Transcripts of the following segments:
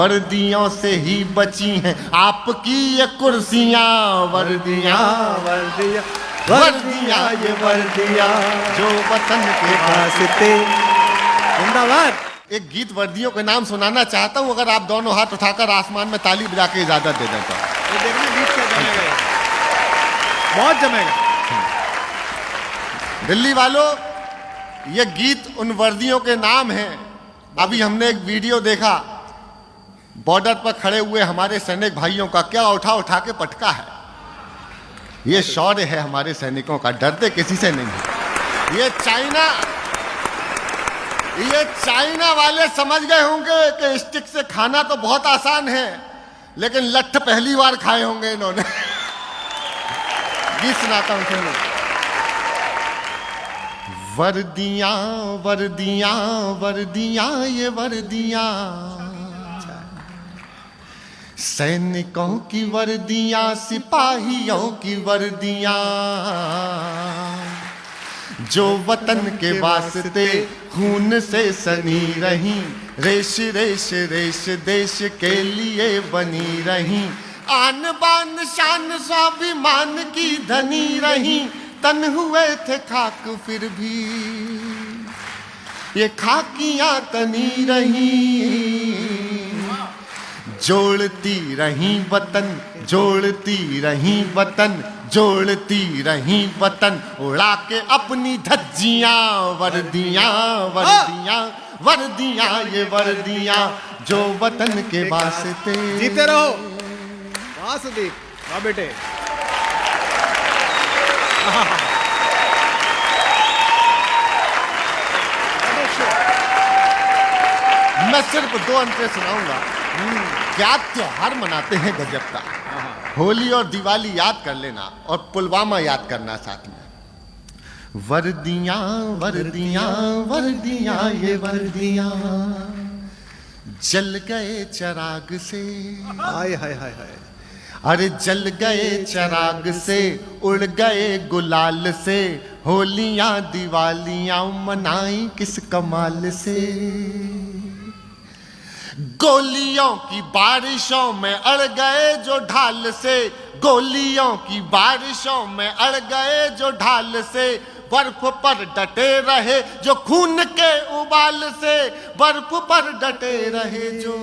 वर्दियों से ही बची हैं आपकी ये कुर्सियां, वर्दियां वर्दियां वर्दियां ये वर्दियां जो वतन के वास्ते। जिंदाबाद। एक गीत वर्दियों के नाम सुनाना चाहता हूं, अगर आप दोनों हाथ उठाकर आसमान में ताली बजा के इजाजत दे दें तो। ये देखना गीत क्या जमेगा, बहुत जमेगा। दिल्ली वालों, ये गीत उन वर्दियों के नाम हैं। अभी हमने एक वीडियो देखा, बॉर्डर पर खड़े हुए हमारे सैनिक भाइयों का क्या उठा उठा के पटका है। ये शौर्य है हमारे सैनिकों का, डरते किसी से नहीं है। ये चाइना वाले समझ गए होंगे कि स्टिक से खाना तो बहुत आसान है, लेकिन लट्ठ पहली बार खाए होंगे इन्होंने। गीत सुनाता हूं, सुनो। वर्दियां वर्दियां वर्दियां ये वर्दियां, सैनिकों की वर्दियां, सिपाहियों की वर्दियां, जो वतन के वास्ते खून से सनी रही, रेश रेश रेश देश के लिए बनी रही, आन बान शान स्वाभिमान की धनी रही, तन हुए थे खाक फिर भी ये खाकियां तनी रही, जोड़ती रही वतन, जोड़ती रही वतन, जोड़ती रही वतन, उड़ा के अपनी धज्जियां, वर्दियां वर्दियां वर्दियां ये वर्दियां जो वतन के वास्ते। जीते रहो। वाह सुदीप, वाह बेटे। मैं सिर्फ दो अंतरे सुनाऊंगा। क्या त्योहार मनाते हैं गजब का। होली और दिवाली याद कर लेना और पुलवामा याद करना साथ में। वर्दियां वर्दियां वर्दियां ये वर्दियां, जल गए चिराग से, हाय हाय हाय हाय, अरे जल गए चिराग से, उड़ गए गुलाल से, होलियां दिवालियां मनाई किस कमाल से। गोलियों की बारिशों में अड़ गए जो ढाल से, गोलियों की बारिशों में अड़ गए जो ढाल से, बर्फ पर डटे रहे जो खून के उबाल से, बर्फ पर डटे रहे जो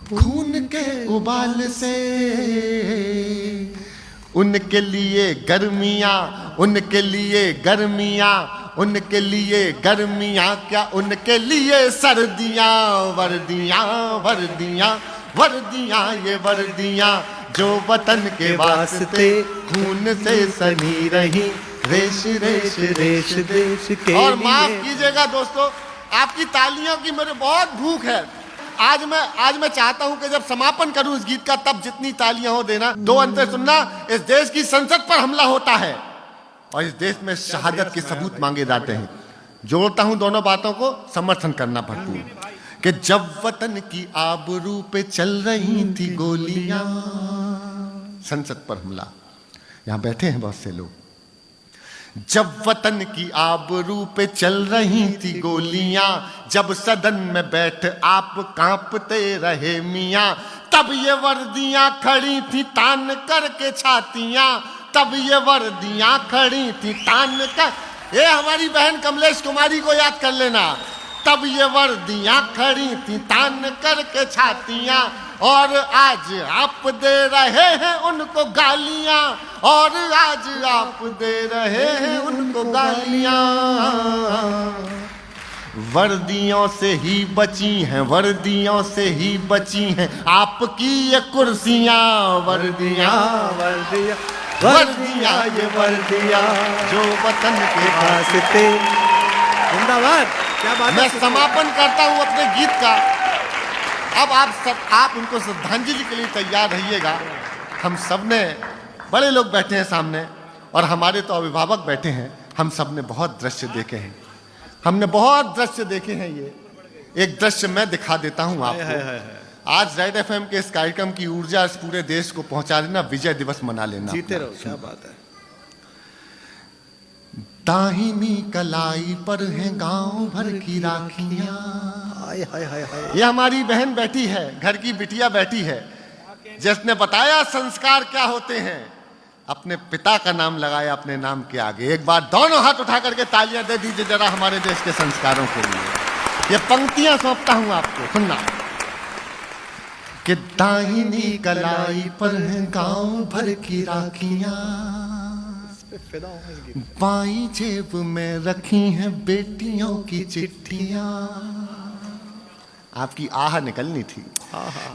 खून के उबाल से। उनके लिए गर्मियां, उनके लिए गर्मियां, उनके लिए गर्मियां, क्या उनके लिए सर्दियां, वर्दियां वर्दियां वर्दियां ये वर्दियां जो वतन के वास्ते खून से सनी रही, रेश रेश रेश देश के। और माफ कीजिएगा दोस्तों, आपकी तालियों की मुझे बहुत भूख है। आज मैं चाहता हूं कि जब समापन करूं इस गीत का, तब जितनी तालियां हो देना। दो अंतर सुनना। इस देश की संसद पर हमला होता है और इस देश में शहादत के सबूत मांगे जाते हैं। जोड़ता हूं दोनों बातों को, समर्थन करना भरपूर। कि जब वतन की आबरू पे चल रही थी गोलियां, संसद पर हमला, यहां बैठे हैं बहुत से लोग। जब वतन की आबरू पे चल रही थी गोलियां, जब सदन में बैठ आप कांपते रहे मियां, तब ये वर्दियां खड़ी थी तान करके छातियां, तब ये वर्दियां खड़ी थी तान कर। ये हमारी बहन कमलेश कुमारी को याद कर लेना। तब ये वर्दियां खड़ी थी तान करके छातियां, और आज आप दे रहे हैं उनको गालियां, और आज आप दे रहे हैं उनको गालियां। वर्दियों से ही बची हैं, वर्दियों से ही बची हैं आपकी ये कुर्सियां, वर्दियां वर्दियां वर्दियां ये वर्दियां जो वतन के वास्ते। जिंदाबाद। क्या बात है। मैं समापन करता हूं अपने गीत का। अब आप उनको श्रद्धांजलि के लिए तैयार रहिएगा। हम सब ने, बड़े लोग बैठे हैं सामने और हमारे तो अभिभावक बैठे हैं, हम सब ने बहुत दृश्य देखे हैं, हमने बहुत दृश्य देखे हैं। ये एक दृश्य मैं दिखा देता हूं आपको। आज रेड एफएम के इस कार्यक्रम की ऊर्जा इस पूरे देश को पहुंचा देना, विजय दिवस मना लेना। जीते रहो। क्या बात है। दाहिनी कलाई पर है गांव भर की राखियां। हाय हाय हाय हाय। ये हमारी बहन बैठी है, घर की बिटिया बैठी है, जिसने बताया संस्कार क्या होते हैं। अपने पिता का नाम लगाया अपने नाम के आगे। एक बार दोनों हाथ उठा करके तालियां दे दीजिए जरा हमारे देश के संस्कारों के लिए। ये पंक्तियां सौंपता हूं आपको, सुनना। कि दाहिनी कलाई पर है गांव भर की राखियां, बाईं जेब में रखी हैं बेटियों की चिट्ठियां। आपकी आह निकलनी थी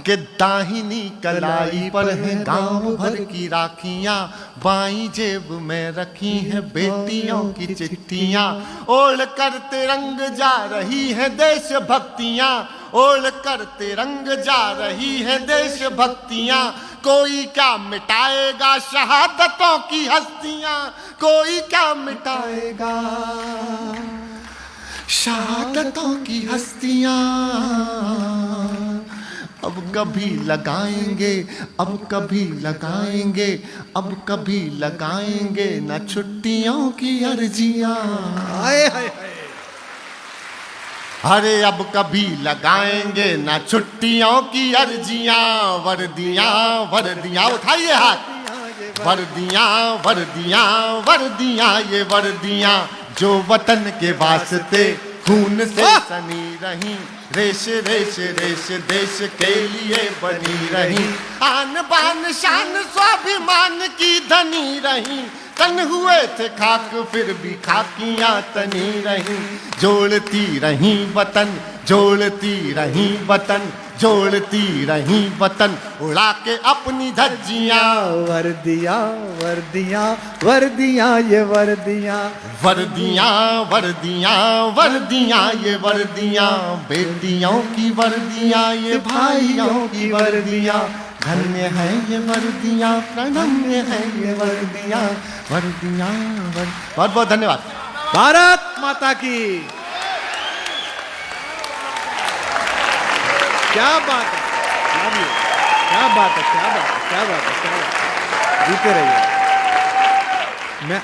कि दाहिनी कलाई पर है गांव भर की राखियां, बाईं जेब में रखी हैं बेटियों की चिट्ठियां। ओढ़ कर तिरंग जा रही है देशभक्तियां, ओढ़ कर तिरंग जा रही है देशभक्तियां। कोई क्या मिटाएगा शहादतों की हस्तियां, कोई क्या मिटाएगा शहादतों की हस्तियां। अब कभी लगाएंगे, अब कभी लगाएंगे, अब कभी लगाएंगे न छुट्टियों की अर्जियां। हाय हाय हाय। अरे अब कभी लगाएंगे ना छुट्टियों की अर्जियां। वर्दियां वर्दियां, उठाइए हाथ। वर्दियां वर्दियां वर्दियां, ये वर्दियां जो वतन के वास्ते खून से सनी रही, रेश रेश रेश देश के लिए बनी रही। आन बान शान स्वाभिमान की धनी रही, तन हुए थे खाक फिर भी खाकियां तनी रही। जोड़ती रही वतन, जोड़ती रही वतन, जोड़ती रही वतन, उड़ा के अपनी धज्जियां। वर्दियां वर्दियां वर्दियां, ये वर्दियां। वर्दियां वर्दियां वर्दियां, ये वर्दियां बेटियों की वर्दियां, ये भाइयों की वर्दियां। धन्य है ये वर्दियां, प्रणम्य है ये वर्दियां, वर्दियां बहुत बहुत धन्यवाद। भारत माता की। क्या बात है, क्या बात है, क्या बात है, क्या बात है, क्या बात है, क्या बात है। जीते रहिए। मैं